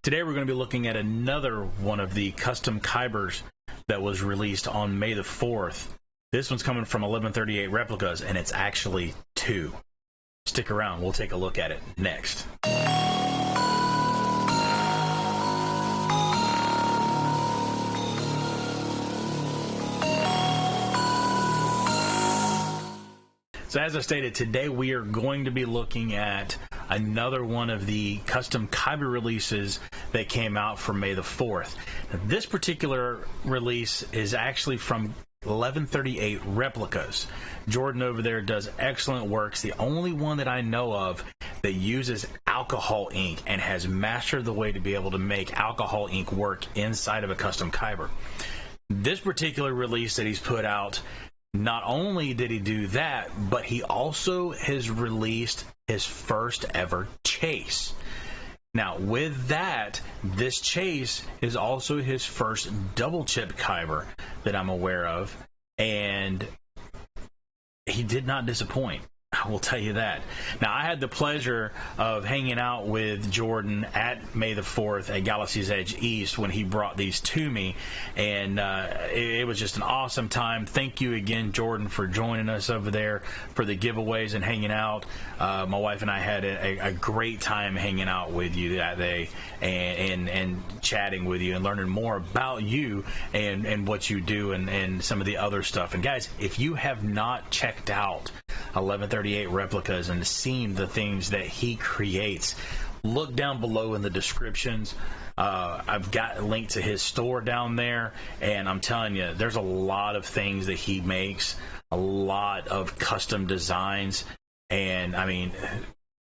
Today we're going to be looking at another one of the custom Kybers that was released on May the 4th. This one's coming from 1138 Replicas, and it's actually two. Stick around, we'll take a look at it next. So as I stated, today we are going to be looking at another one of the custom Kyber releases that came out for May the 4th. Now, this particular release is actually from 1138 Replicas. Jordan over there does excellent work. It's the only one that I know of that uses alcohol ink and has mastered the way to be able to make alcohol ink work inside of a custom Kyber. This particular release that he's put out, not only did he do that, but he also has released his first ever chase. Now, with that, this chase is also his first double chip Kyber that I'm aware of, and he did not disappoint. I will tell you that. Now, I had the pleasure of hanging out with Jordan at May the 4th at Galaxy's Edge East when he brought these to me, and it was just an awesome time. Thank you again, Jordan, for joining us over there for the giveaways and hanging out. My wife and I had a great time hanging out with you that day and chatting with you and learning more about you and what you do and some of the other stuff. And guys, if you have not checked out 1138 Replicas and seen the things that he creates, look down below in the descriptions. I've got a link to his store down there, and I'm telling you, there's a lot of things that he makes, a lot of custom designs, and I mean,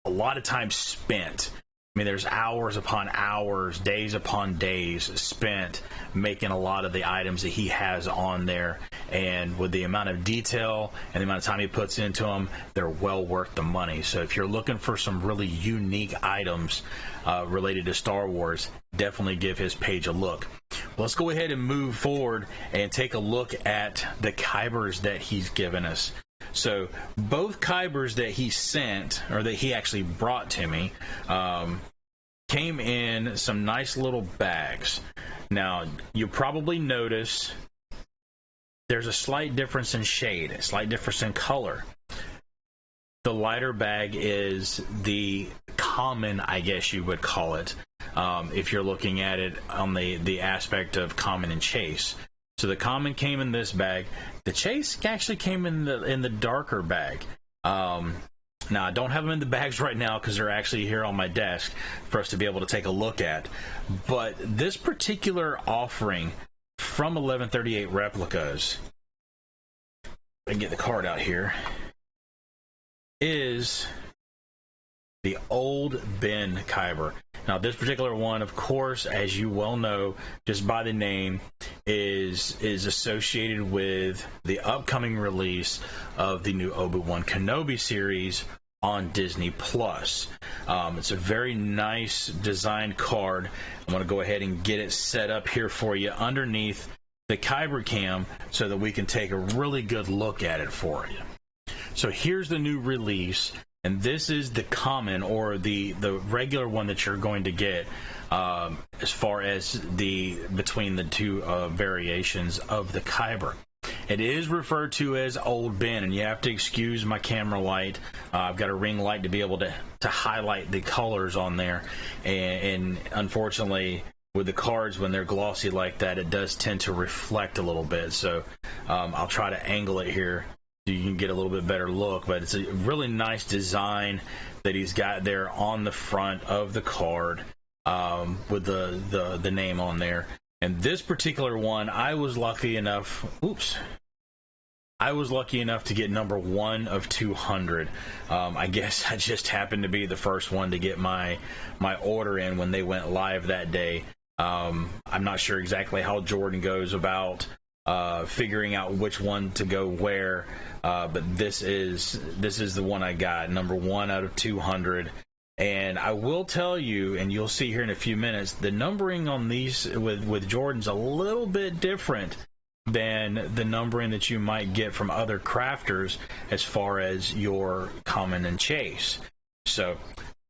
a lot of time spent. I mean, there's hours upon hours, days upon days spent making a lot of the items that he has on there. And with the amount of detail and the amount of time he puts into them, they're well worth the money. So if you're looking for some really unique items related to Star Wars, definitely give his page a look. Well, let's go ahead and move forward and take a look at the Kybers that he's given us. So both Kybers that he sent, or that he actually brought to me, came in some nice little bags. Now, you probably notice there's a slight difference in shade, a slight difference in color. The lighter bag is the common, I guess you would call it, if you're looking at it on the aspect of common and chase. So the common came in this bag. The chase actually came in the darker bag. Now, I don't have them in the bags right now because they're actually here on my desk for us to be able to take a look at. But this particular offering from 1138 Replicas, I can get the card out here, is the Old Ben Kyber. Now, this particular one, of course, as you well know, just by the name, is associated with the upcoming release of the new Obi-Wan Kenobi series on Disney Plus. It's a very nice designed card. I'm going to go ahead and get it set up here for you underneath the Kyber cam so that we can take a really good look at it for you. So here's the new release. And this is the common, or the regular one that you're going to get as far as between the two variations of the Kyber. It is referred to as Old Ben, and you have to excuse my camera light. I've got a ring light to be able to highlight the colors on there, and unfortunately, with the cards, when they're glossy like that, it does tend to reflect a little bit. So I'll try to angle it here so you can get a little bit better look, but it's a really nice design that he's got there on the front of the card with the name on there. And this particular one, I was lucky enough to get number 1 of 200. I guess I just happened to be the first one to get my order in when they went live that day. I'm not sure exactly how Jordan goes about figuring out which one to go where, but this is the one I got, number 1 out of 200. And I will tell you, and you'll see here in a few minutes, the numbering on these with Jordan's a little bit different than the numbering that you might get from other crafters as far as your common and chase. So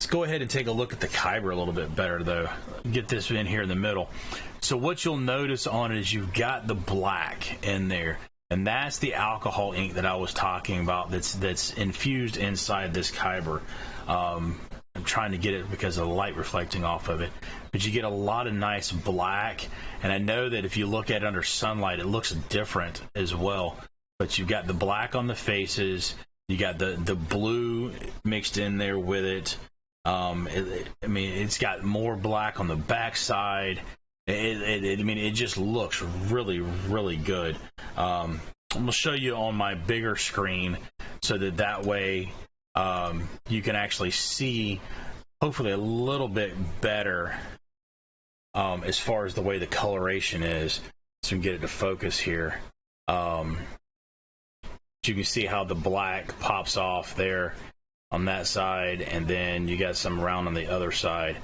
Let's go ahead and take a look at the Kyber a little bit better, though. Get this in here in the middle. So what you'll notice on it is you've got the black in there, and that's the alcohol ink that I was talking about that's infused inside this Kyber. I'm trying to get it because of the light reflecting off of it, but you get a lot of nice black, and I know that if you look at it under sunlight, it looks different as well. But you've got the black on the faces, you got the blue mixed in there with it. I mean, it's got more black on the back side. I mean, it just looks really, really good. I'm going to show you on my bigger screen so that way you can actually see, hopefully, a little bit better as far as the way the coloration is. So we can get it to focus here. You can see how the black pops off there on that side, and then you got some around on the other side.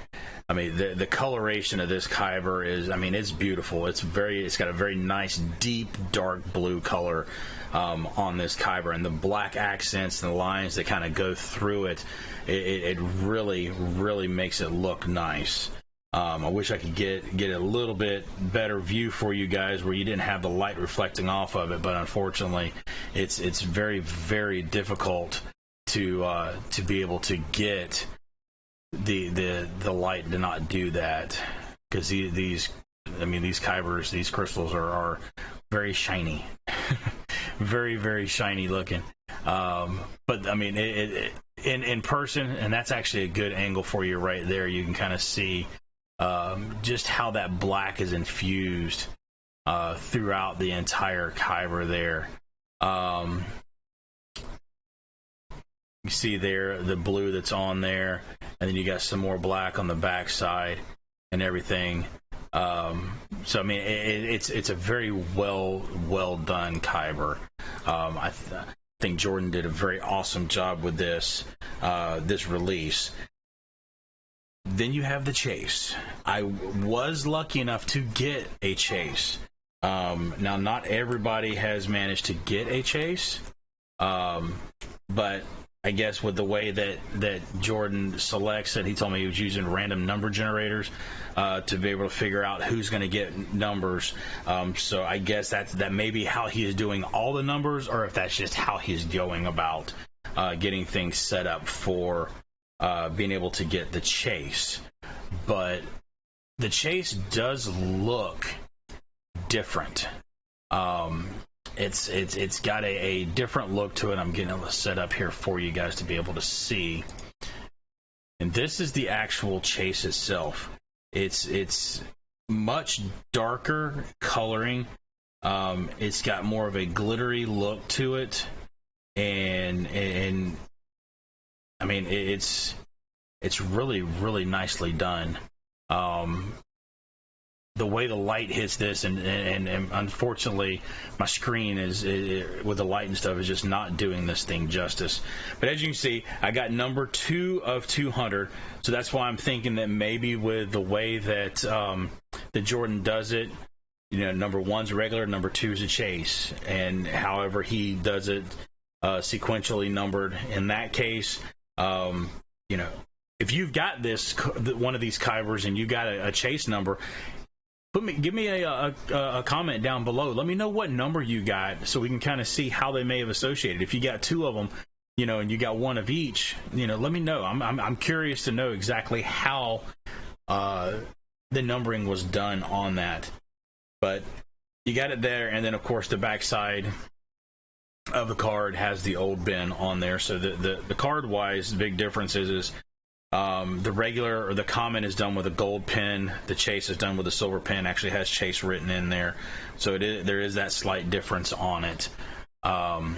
I mean, the coloration of this Kyber is, I mean, it's beautiful. It's got a very nice, deep, dark blue color on this Kyber, and the black accents and the lines that kind of go through it, it really, really makes it look nice. I wish I could get a little bit better view for you guys where you didn't have the light reflecting off of it, but unfortunately, it's very, very difficult to be able to get the light to not do that, because these Kybers, these crystals are very shiny. Very, very shiny looking. But I mean, in person, and that's actually a good angle for you right there. You can kind of see just how that black is infused throughout the entire Kyber there. You see there the blue that's on there, and then you got some more black on the back side and everything. So I mean, it's a very well done Kyber. I think Jordan did a very awesome job with this release. Then you have the chase. I was lucky enough to get a chase. Now, not everybody has managed to get a chase, but I guess with the way that Jordan selects it, he told me he was using random number generators to be able to figure out who's going to get numbers. So I guess that may be how he is doing all the numbers, or if that's just how he's going about getting things set up for being able to get the chase. But the chase does look different. It's got a different look to it. I'm getting it set up here for you guys to be able to see. And this is the actual chase itself. It's much darker coloring. It's got more of a glittery look to it, and I mean, it's really, really nicely done. The way the light hits this, and unfortunately my screen is with the light and stuff is just not doing this thing justice. But as you can see, I got number 2 of 200, so that's why I'm thinking that maybe with the way that that Jordan does it, you know, number 1's regular, number 2's a chase, and however he does it sequentially numbered in that case, you know, if you've got one of these Kybers and you got a chase number, give me a comment down below. Let me know what number you got so we can kind of see how they may have associated. If you got 2 of them, you know, and you got 1 of each, you know, let me know. I'm curious to know exactly how the numbering was done on that. But you got it there, and then of course the back side of the card has the old bin on there. So the card wise, the big difference is the regular or the common is done with a gold pen. The chase is done with a silver pen. Actually has chase written in there, so there is that slight difference on it. But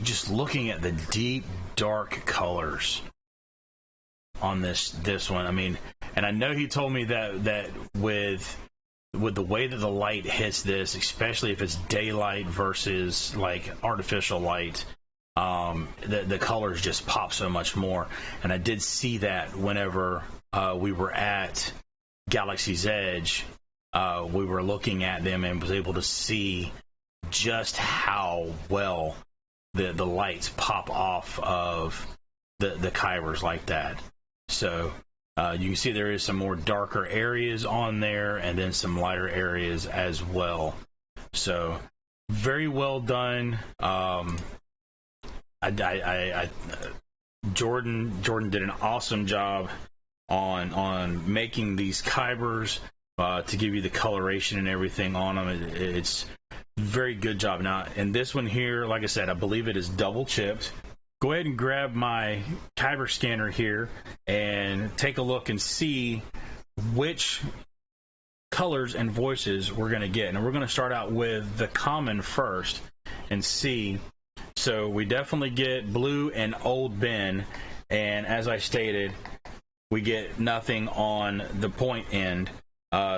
just looking at the deep dark colors on this one, I mean, and I know he told me that with the way that the light hits this, especially if it's daylight versus like artificial light, the colors just pop so much more. And I did see that whenever we were at Galaxy's Edge, we were looking at them and was able to see just how well the lights pop off of the kybers like that. So you can see there is some more darker areas on there, and then some lighter areas as well. So very well done. Jordan did an awesome job on making these kybers to give you the coloration and everything on them. It's very good job. Now, and this one here, like I said, I believe it is double chipped. Go ahead and grab my Kyber scanner here and take a look and see which colors and voices we're going to get. And we're going to start out with the common first and see. So we definitely get Blue and Old Ben, and as I stated, we get nothing on the point end.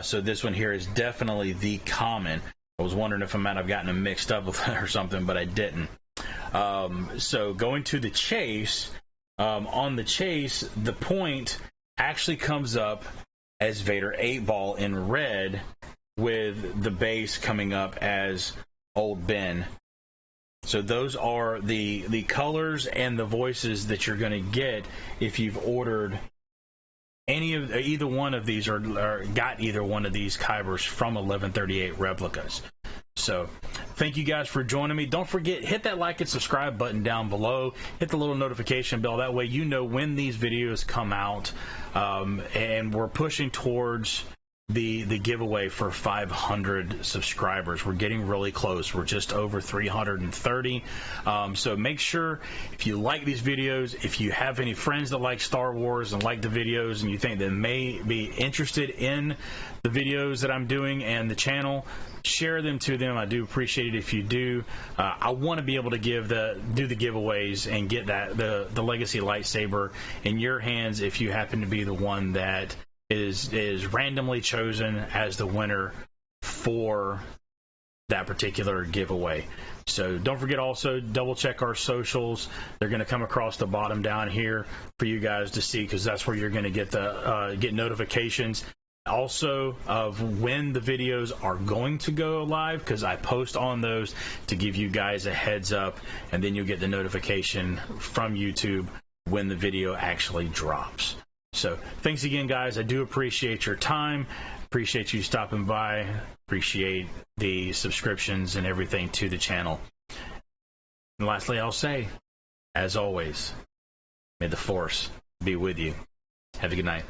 So this one here is definitely the common. I was wondering if I might have gotten them mixed up or something, but I didn't. So going to the chase, on the chase, the point actually comes up as Vader 8-Ball in red, with the base coming up as Old Ben. So those are the colors and the voices that you're going to get if you've ordered either one of these, or got either one of these kybers from 1138 Replicas. So thank you guys for joining me. Don't forget, hit that like and subscribe button down below. Hit the little notification bell. That way you know when these videos come out. And we're pushing towards the giveaway for 500 subscribers. We're getting really close. We're just over 330. So make sure, if you like these videos, if you have any friends that like Star Wars and like the videos, and you think that may be interested in the videos that I'm doing and the channel, share them to them. I do appreciate it if you do. I want to be able to do the giveaways and get the Legacy lightsaber in your hands if you happen to be the one that is randomly chosen as the winner for that particular giveaway. So don't forget, also double check our socials. They're going to come across the bottom down here for you guys to see, because that's where you're going to get get notifications also of when the videos are going to go live, because I post on those to give you guys a heads up, and then you'll get the notification from YouTube when the video actually drops. So thanks again, guys. I do appreciate your time. Appreciate you stopping by. Appreciate the subscriptions and everything to the channel. And lastly, I'll say, as always, may the Force be with you. Have a good night.